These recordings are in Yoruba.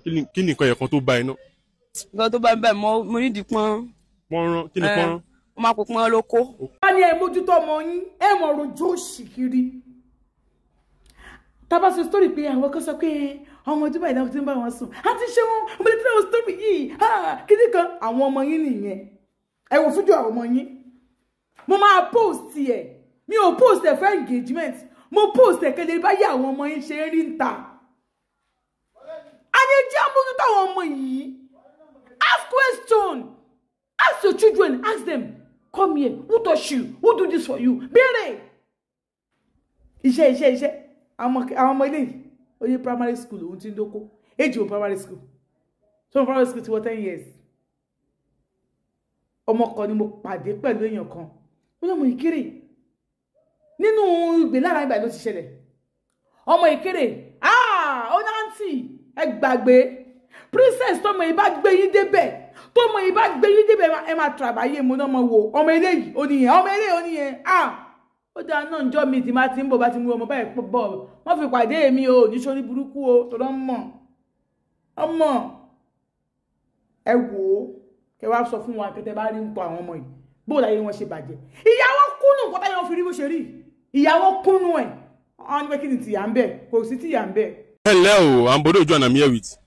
kí ni nǹkan ẹ̀kan tó bá iná. nǹkan tó bá ń bẹ̀ mo ní ìdìpọ́n. pọ́nrán kí ni pọ́nrán. ó máa kó pọ́n lóko. wọ́n ní ẹ mójútó ọmọ yín ẹ mọ̀ rojú òṣì kiri. tábà sọ sítórì pé àwọn kan sọ pé ọmọ Dubai ìdáwó tí ń bá wọn sùn àti ṣé wọn ọmọ ilé tí wọn sítórì yìí kíní kan àwọn ọmọ yín nìyẹn ẹ wò fújú àwọn ọmọ yín. mo máa post ẹ mi ò post ẹ fún engagement mo post ẹ kẹlẹ báyìí àwọn ọmọ yín ṣe ń rí ń ta. àyè jẹ́ mójútó àwọn ọmọ yìí. Ask question. Ask your children. Ask them. Come here. Who touch you? Who do this for you? Béèrè. Iṣẹ́. Àwọn ọmọ ilé yìí. Ó yẹ primary school. Òun ti ń dóko. Age of primary school. So primary school ti wọ 10 years. Ọmọ kan ni mo pàdé pẹ̀lú èèyàn kan. Ó lọ́mọ ìkéré. Nínú ìgbé lára ìgbà ló ti ṣẹlẹ̀. Ọmọ ìkéré. Ó náǹtì. Ẹ gbàgbé. Princess tọmọ yìí bá gbé yín débẹ̀ tọmọ yìí bá gbé yín débẹ̀ ẹ máa tàbáyé mu náà mọ wo ọmọ eléyìí oníyẹn ọmọ eléyìí oníyẹn ó dáa náà njọ́ mi tí máa ti ń bọ̀ bá ti mú ọmọ báyìí bọ̀ wọ́n fi pàdé mi o nítorí burúkú o tọ́lọ́ ọmọ ẹ wò ó kẹ wá sọ fún wa kẹtẹ bá rí ń pọ àwọn ọmọ yìí bó láyé wọn ṣe bàjẹ́ ìyàwó kúnnù kọ́tà yẹn fi rí bó ṣe rí ìyàwó kúnnù ẹ̀ wọ́n ní pé kí ni tìyà ń bẹ̀ kò sí tìyà ń bẹ̀. hello Ambodo Ojo and I'm here with.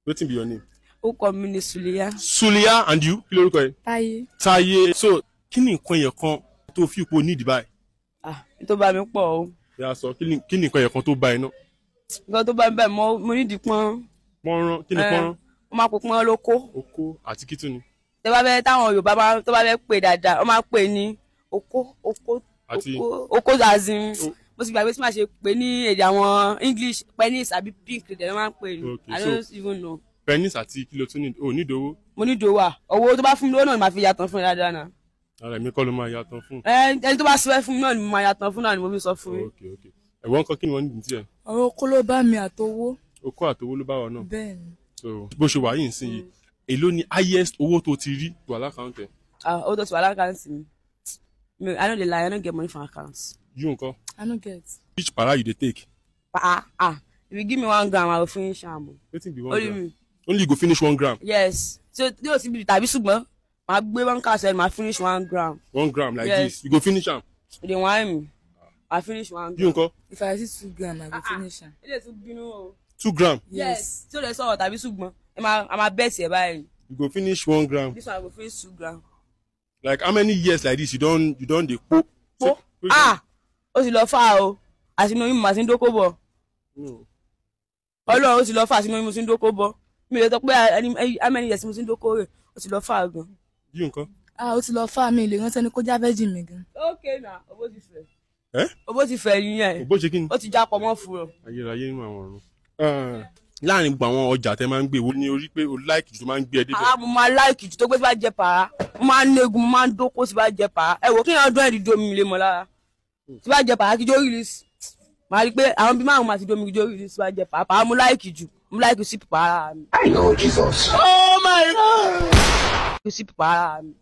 Wetin be your name? Ó kọ mi ní Suliya. Suliya and you? Kí lorúkọ ẹ? Táyé. Táyé. So, kí ni nǹkan yẹn kan tó fi ipò need báyìí? Tó bá mi pọ̀ o. Yà sọ, kí ni nǹkan yẹn kan tó bá iná? Nǹkan tó bá mi bẹ̀ mo ní ìdìpọ́n. Pọ́nrán, kí ni pọ́nrán? Ó máa kó pọ́n lóko. Oko àti kí tún ni? Tó bá fẹ́ táwọn Yorùbá tó bá fẹ́ pè dáadáa, ó máa pè ní oko azin. Mo sì gbàgbé tí màá ṣe pè ní èdè àwọn English penis àbí pink lè máa ń pè ní. I don't even know. Penis àti kí ló tún ní? O ní ìdòwò. Mo ní ìdòwò owó tó bá fún mi lówó náà ni màá fi yàtọ̀ fún dáadáa náà. Ara mi kọ́ ló máa yàtọ̀ fún. Ẹni tó bá sọ fún mi náà ni mo máa yàtọ̀ fún náà ni mo fi sọ fún mi. Okay. Ẹ̀wọ̀n kan kí ni wọ́n ní tiẹ̀? Ọ̀rọ̀ oko ló bá mi àtowó. Oko àtowó ló bá wa náà. Bẹ́ẹ̀ni. So bó ṣe wà yìí nsìn yìí, èló ni highest owó tó ti rí tó alákàntẹ̀? Owó tó ti wà alákàntì mi. I no dey lie, I no get money from accounts. You nǹkan? I no get. Which para you dey take? If you give me 1 gram, I will finish am. Wetin be 1 gram? Only you go finish 1 gram? Yes. So yóò sì bí tàbí ṣùgbọ́n màá gbé one car sẹ́ni màá finish 1 gram. 1 gram like yes. This? You go finish am? They want me. I finish 1 gram. You nǹkan? If I see 2 gram, I go finish am. Ilé tún bínú o. 2 gram? Yes. Tí o lè sọ̀rọ̀ tàbí ṣùgbọ́n ẹ máa bẹ́ẹ̀ sí ẹ báyìí. You go finish 1 gram? This one I go finish 2 gram. Like how many years like this you don dey po? Ó sì lọ fà o. Àsìnú yín màá sí ń dókó bọ̀. Ọlọ́run ó sì lọ fà àsìnú yín mo sí ń dókó bọ̀. Mi ò lè sọ pé how many years mo sí ń dókó rẹ̀ ó sì lọ fà gan. Yí nǹkan? Ó ti lọ fà mí lè rántí ẹni kó já virgin mi gan. Okay na, owó ti fẹ́. Owó ti fẹ́ yín yẹn. Owó ṣe kí ni? Ó ti já pọ̀ mọ́ fún ọ. Ayérayé nínú àwọn ọ̀run. Láàrin gbogbo àwọn ọjà tẹ máa ń gbé wo ni orí pé o like jù tó máa ń gbé ẹ débẹ̀? Mo máa like jù tó gbé tí bá jẹ pàrà. Mo máa ń negun, mo máa ń dókó tí bá jẹ pàrà. Ẹ wò kí èèyàn dún ẹ̀dí domi lè mọ̀ lára. Tí bá jẹ pàrà kí jó release. Màá rí pé àwọn bí márùn-ún máa ti domi kí jó release tí bá jẹ pàrà. Pàrà mo like jù. Mo like sí pàrà mi. I know Jesus. Oh my God! Sí pàrà mi.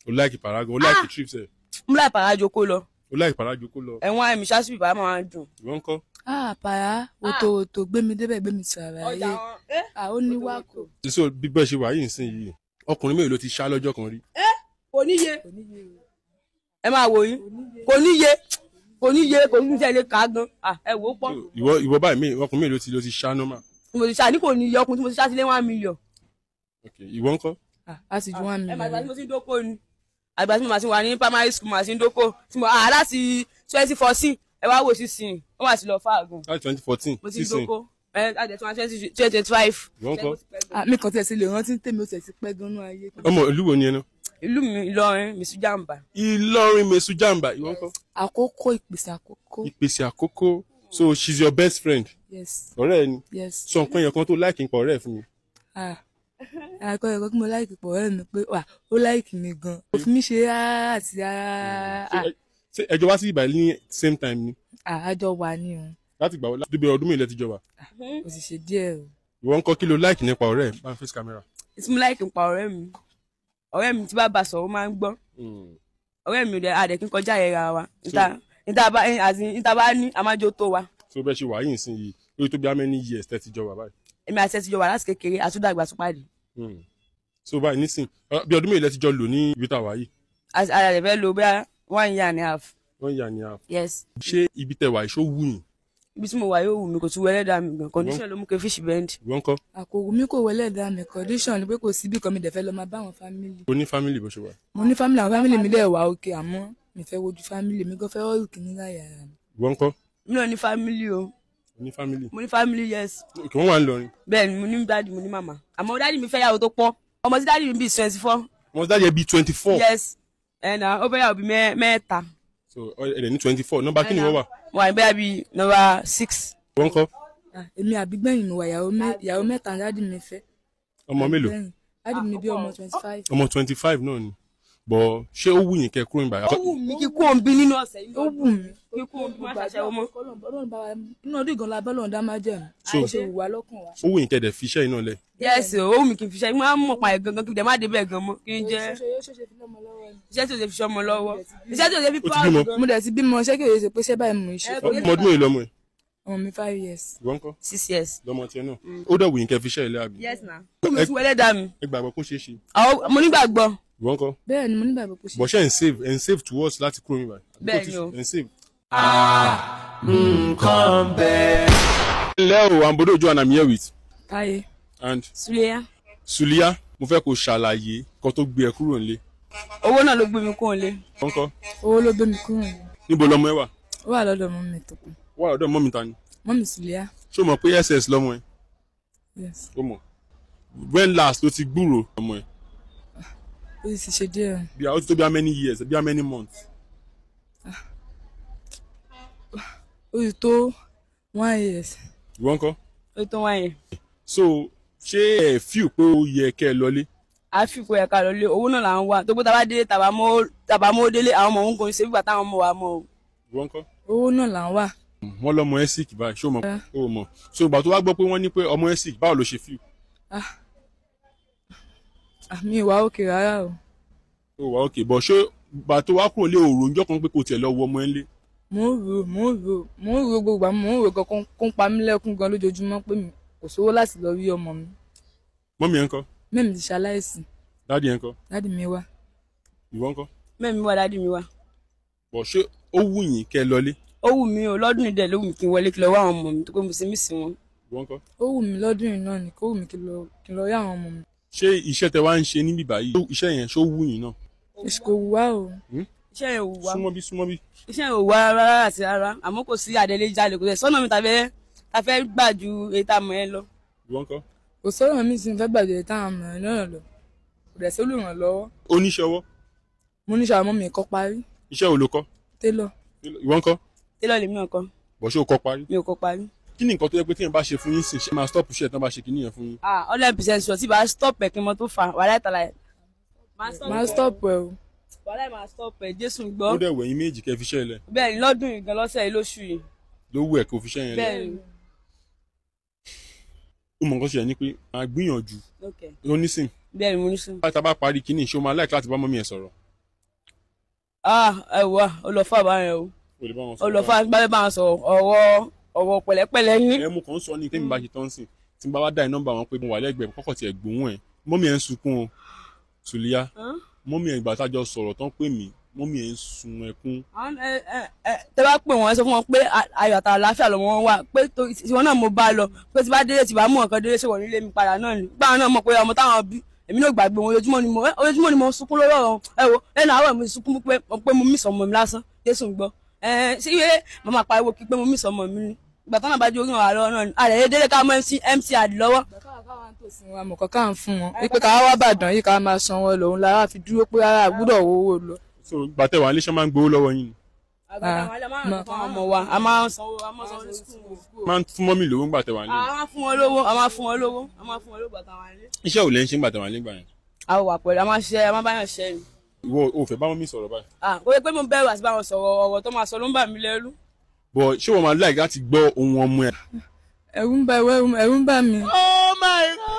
O like pàrà gan, o like trips ẹ. Mo like pàrà jókòó lọ. O like pàrà jókòó lọ. Ẹ̀wọ̀n àìmí ṣáṣí pàrà máa ń dùn. Ìwọ ńkọ́? Pàrà òtò gbé mi débẹ̀ gbé mi sàrà ayé. Ó ní wákò. So bí bẹ́ẹ̀ ṣe wà yìí nsìn yìí, ọkùnrin mélòó ló ti ṣá lọ́jọ́ kan rí? Kò níye. Ẹ máa wò yín. Kò níye kò ní tẹ̀lé ká gan. Ẹ wò ó pọ̀. Ìwọ báyìí ọkùnrin mélòó ló ti ṣá normal? Mo ti ṣá ní kò níye ọkùnrin tí mo ti ṣá sílé 1 million. Okay, ìwọ ńkọ́? A sì ju 1 million. Àgbà tí mo ti ń dókó ni. Àgbà tí mo máa ti wà ní primary school máa ti ń dókó. Tí mo láti 2014 ẹ wá wò sí sin. Ó máa ti lọ fà gan. Láti 2014 mo ti ń dókó. Àdẹ̀ tí wọ́n 2025. Ìwọ ńkọ́? Mi kàn tẹ̀ sí lè rántí tèmi ó tẹ̀ sí pẹ́ gan-an ayé. Ọmọ ìlú wo ni ẹ náà? Ìlú mi Ìlọrin Mèsù Jàmbá. Ìlọrin Mèsù Jàmbá. Ìwọ ńkọ́? Àkókò ìpèsè àkókò. Ìpèsè àkókò. So she's your best friend? Yes. Ọ̀rẹ́ ẹ ni? Yes. Sọ nǹkan yẹn kan tó like nǹkan ọ̀rẹ́ ẹ fún mi. Àkọ́ ẹ̀kọ́ kí mo like pọ̀ ọ̀rẹ́ mi pé ó like mi gan. Òfin mi ṣe àti Ṣé ẹjọ́ wá sí ìbàlẹ̀ ní same time ni? Àjọ wà ní o. Láti gbà wọ́n láti bẹ̀rẹ̀ ọdún mélòó ti jọ wà? Kò sì ṣe díẹ̀ o. Ìwọ ńkọ́ kí ló like nípa ọ̀rẹ́ ẹ? Bá ń face camera. Tí mo like nípa ọ̀rẹ́ mi. Ọ̀rẹ́ mi tí bá bá sọ̀rọ̀ máa ń gbọ́. Ọ̀rẹ́ mi àdẹ̀ kí n kọjá ẹ̀ra wa. Níta bá ní a máa jó tó wa. So bẹ́ẹ̀ ṣe wà yìí nsìn yìí lórí tó bí how many years tẹ́ ti jọ wà báyìí? èmi àti ẹ ti jọ wà láti kékeré àtúndàgbà tó pàdé. So báyìí nísìn bí ọdún mélòó lẹ ti jọ lò ní ibi tá a wà yìí. ara rẹ̀ fẹ́ lo bí 1 year and a half. 1 year and a half. Yes. ṣé ibi tẹ wà ìṣó wù yín. ibi tí mo wà yóò wù mí kò tún wẹlẹ dà mí gan condition ló mú kí fish bend. ìwọ ńkọ́. àkòwò mi kò wọlé ẹ̀dá mi condition ni pé kò síbi kan mi dẹ̀ fẹ́ lọ máa bá àwọn family. o ní family bó ṣe wà. mo ní family àwọn family mi dẹ̀ wà òkè àmọ́ mi fẹ́ wojú family mi gan fẹ́ ọ̀rù kìíní láyà mi. ìwọ ńkọ́. mi ò ní family o. o ní family. mo ní family yes. kí wọ́n wà ń lọrin. bẹ́ẹ̀ ni mo ní dáàdi mo ní màmá àmọ́ dáàdi mi fẹ́ yàwó tó pọ̀ ọmọ tí dáàdi mi bí 24. ọmọ tí dáàdi ẹ bí 24. yes ẹ̀nà ó fẹ́ yàwó bí mẹ́ta. so ẹ̀rẹ̀ ní 24 nọ́mbà kí ni wọ́n wà. mo wà ní bẹ́ẹ̀ bí nọ́mbà 6. ìwọ ńkọ́. èmi àbígbẹ̀yìn mi wà ìyàwó mẹ́ta dáàdi mi fẹ́. ọmọ mélòó. dáàdi mi bí ọmọ 25. ọmọ 25 náà ni bọ̀ ṣé ó wù yín kẹ́ kúrò nígbà. ó wù mí kí kú òun bí nínú ọ̀sẹ̀ yìí. ó wù mí kí kú òun bí má ṣàṣẹ ọmọ. inú ọdún ìgànlá bọ́lọ̀ dá máa jẹ́ mi. So- ó ṣe wù wá lọ́kàn wa. ó wù yín kẹ́ dẹ̀ fi iṣẹ́ yìí náà lẹ̀. yes ó wù mí kí n fi ṣe máa ń mọ̀ pa ẹ̀ gangan kí n dẹ̀ má dé bẹ́ẹ̀ gan mọ́ kí n jẹ́ iṣẹ́ tí o ṣe fi ṣọmọ lọ́wọ́ iṣẹ́ tí o ṣe fi ti proud bímọ? gan. mo dẹ̀ ti bímọ ṣé kìí ṣe pé ṣé báyìí mo ṣe fọ́ ọmọ ọdún mélòó lọmọ ẹ. ọmọ mi 5 years. ìwọ ńkọ́. 6 years. lọmọ tiẹ̀ náà. ó dẹ̀ wù yín kẹ́ fi iṣẹ́ yìí lẹ̀ àbí. yes na. mo ti wẹlé dà mí. ẹ gbàgbọ́ kó ṣeé ṣe. mo nígbàgbọ́. ìwọ ńkọ́. bẹ́ẹ̀ ni mo nígbàgbọ́ pé ṣe. bọ̀ ṣe ẹ̀ ń save towards láti kúrò nígbà. Bẹ́ẹ̀ ni o. ẹ̀ ń save. ǹlẹ́ o àǹbọ̀dọ̀ ojú àná mi here with Táyé. and Suleya. Suliya mo fẹ́ kó ṣàlàyé kó tó gbé ẹ kúrò nílé. owó náà ló gbé mi kó lé. ìwọ ńkọ́. owó ló gbé mi kúrò ní. níbo lọmọ ẹ wà. ó wà lọ́dọ̀ mọ́ mi tó kù. wà lọ́dọ̀ mọ́mì ta ni. mọ́mì Suliya. ṣé o mọ̀ pé ss lọmọ ẹ. Yes. ó mọ̀. when last ló ti gbúrò ọmọ ẹ. ó sì ṣe díẹ̀. bí ó ti tó bí how many years bí how many months. ó sì tó 1 years. ìwọ ńkọ́. ó tó wáyé. so ṣé ẹ fíù pé ó yẹ kẹ́ ẹ lọlé. a fi kó ẹ̀ka lọ lé owó náà là ń wá tó gbé tàbá délé tàbá mọ́ délé àwọn ọmọ òun kò ní ṣe fígbà táwọn ọmọ wa mọ́ o. ìwọ ńkọ́. owó náà là ń wà. wọ́n lọ́mọ ẹ sick báyìí ṣé o mọ̀ o mọ̀ so ìgbà tó wá gbọ́ pé wọ́n ní pé ọmọ ẹ sick báwo ló ṣe fíù. àmì ìwà òkè rárá o. ó wà òkè bọ̀ ṣé ìgbà tó wá kúrò lé òòrùn ńjọ́ kan pé kò tiẹ̀ lọ wọ ọmọ ẹ lé. mo ń ro gbogbo àmọ́ mo ń ro gan kó ń pa mí lẹ́kún gan lójoojúmọ́ pé mi kò sówó láti lọ rí ọmọ mi. mọ́mì ẹ ńkọ́. mẹ́mi ti ṣaláìsí. dáàdì ẹ ńkọ́. dáàdì mi wá. ìwọ ńkọ́. mẹ́mi wá dádì mi wá. bọ̀ ṣé ó wù yín kẹ́ ẹ lọlé. ó wù mí o lọ́dún ìdẹ̀ ló wù mí kí n wọlé kí lọ wá àwọn ọmọ mi tó pé mo sì mí sí wọn. ìwọ ńkọ́. ó wù mí lọ́dún yìí náà ni kó wù mí kí n lọ rí àwọn ọmọ mi. ṣé iṣẹ́ tẹ wá ń ṣe níbí báyìí iṣẹ́ yẹn ṣó wù yín náà. èsì kò wù wá o. iṣẹ́ yẹn ò wù wá. súnmọ́ bí. iṣẹ́ yẹn ò wá rárá àti rárá àmọ́ kò sí àdélé jalè kò tẹ̀ sọ́nà mi ta fẹ́ gbà ju èyí tá a mọ̀ ẹ́ lọ. ìwọ ńkọ́. kò sọ̀rọ̀ mi sì ń fẹ́ gbàgbé táwọn ọmọ ẹ̀ náà lọ kò dẹ̀ sí olùrànlọ́wọ́. oníṣẹ́ ọwọ́. mo ní sàmọ́ mi kọ́ parí. iṣẹ́ wo ló kọ́. télọ̀. ìwọ ńkọ́. télọ̀ lèmi náà kọ́. bọ̀ ṣé o kọ́ parí. mi ò kọ́ parí. kí ni nǹkan tó yẹ pé téèyàn bá ṣe fún yín sìn ṣe máa stop iṣẹ́ tán bá ṣe kí nìyẹn fún yín. 100% sọ tí bá stop ẹ̀ kí n mọ tó fà wàhálà ìtàlá ẹ̀. máa stop ẹ o. wàhálà ẹ̀ máa stop ẹ̀ Jésù ó gbọ́. dẹ̀ wẹ̀yìn méjì kẹ́ fi iṣẹ́ ilẹ̀. bẹ́ẹ̀ ni lọ́dún yìí gan lọ́sẹ̀ yìí lóṣù yìí. ló wù ẹ̀ kó fi iṣẹ́ yẹn lẹ̀. bẹ́ẹ̀ ni. ó mọ̀ nǹkan ṣe yẹn ni pé máa gbìyànjú okay. ló ní sìn. bẹ́ẹ̀ ni mo ní sùn. tá a bá parí kíní ṣé o máa láìka láti bá mọ́mí ẹ̀ sọ̀rọ̀. ẹ wà olùfà bá yẹn o o lè bá wọn sọ̀rọ̀. olùfà bá bá wọn sọ ọ̀rọ̀ pẹ̀lẹ́pẹ̀lẹ́ ní. ẹ mú kàn ń sọ ní tẹ́mi bá ṣe tán sìn tí n bá wá dá ẹ nọ́mbà wọn pé mo wà lẹ́gbẹ̀ẹ́ kọ́kọ́ tiẹ̀ gbóhùn ẹ̀ mọ́mí ẹ̀ ń sunkún o Suliya mọ́mí ẹ̀ ìgbà tájọ sọ̀rọ̀ tán pè mí mọ́mí ẹ̀ ń sun ẹkún. tẹ bá pè wọn ẹ sọ fún wọn pé ayọ̀ àtàwọn àlàáfíà lọ́wọ́ wọn wà pé tiwọn náà mo bá lọ pé tí bá délé tí bá mú ọ̀kan délé ṣe wọ̀ nílé mi padà náà ni báwọn náà mọ̀ pé ọmọ táwọn bí èmi náà gbàgbé wọn ojoojúmọ́ ni mo sunkún lórí ọ̀rọ̀ ẹ wo ẹnu àárọ̀ mi sunkún pé mo mí sọmọ mi lásán Jésù ń gbọ́ ṣé ìwé màmá pariwo kí pé mo mí sọmọ mi ni ìgbà tán náà bá jó orí ọ̀rọ̀ àárọ̀ náà ni àrẹ̀ délé ká mọ MC àdì lọ́wọ́. àmọ̀ kankan fún wọn wípé ká wá bàdàn yìí ká máa san wọn lòun lára fi dúró pé rárá gbúdọ̀ wọ́wọ́ lọ. so gbàtẹ́ wà níléeṣẹ́ máa ń gbowó lọ́wọ́ yín ni. ọmọ wa a máa ń sanwó máa ń fún mọ́mí lówó gbàtẹ́ wà nílé. a máa fún wọn lówó gbàtà wà nílé. iṣẹ́ ò lẹ́ ń ṣe gbàtẹ́ wà nílé gbà yẹn. a wà pẹ̀lú a máa ṣiṣẹ́ a máa báyàn ṣiṣẹ́ ni. ìwọ ò fẹ́ bá mọ́mí sọ̀rọ̀ báyìí. kò yẹ pé mo bẹ̀rù àti báwọn sọ̀rọ̀ ọ̀rọ̀ tó máa sọ ló ń bà mí lẹ́rù. bọ̀ ṣé wọ́n máa láì láti gbọ́ ohun ọmọ ẹ̀. ẹ̀rù ń bà mí. Oh my God.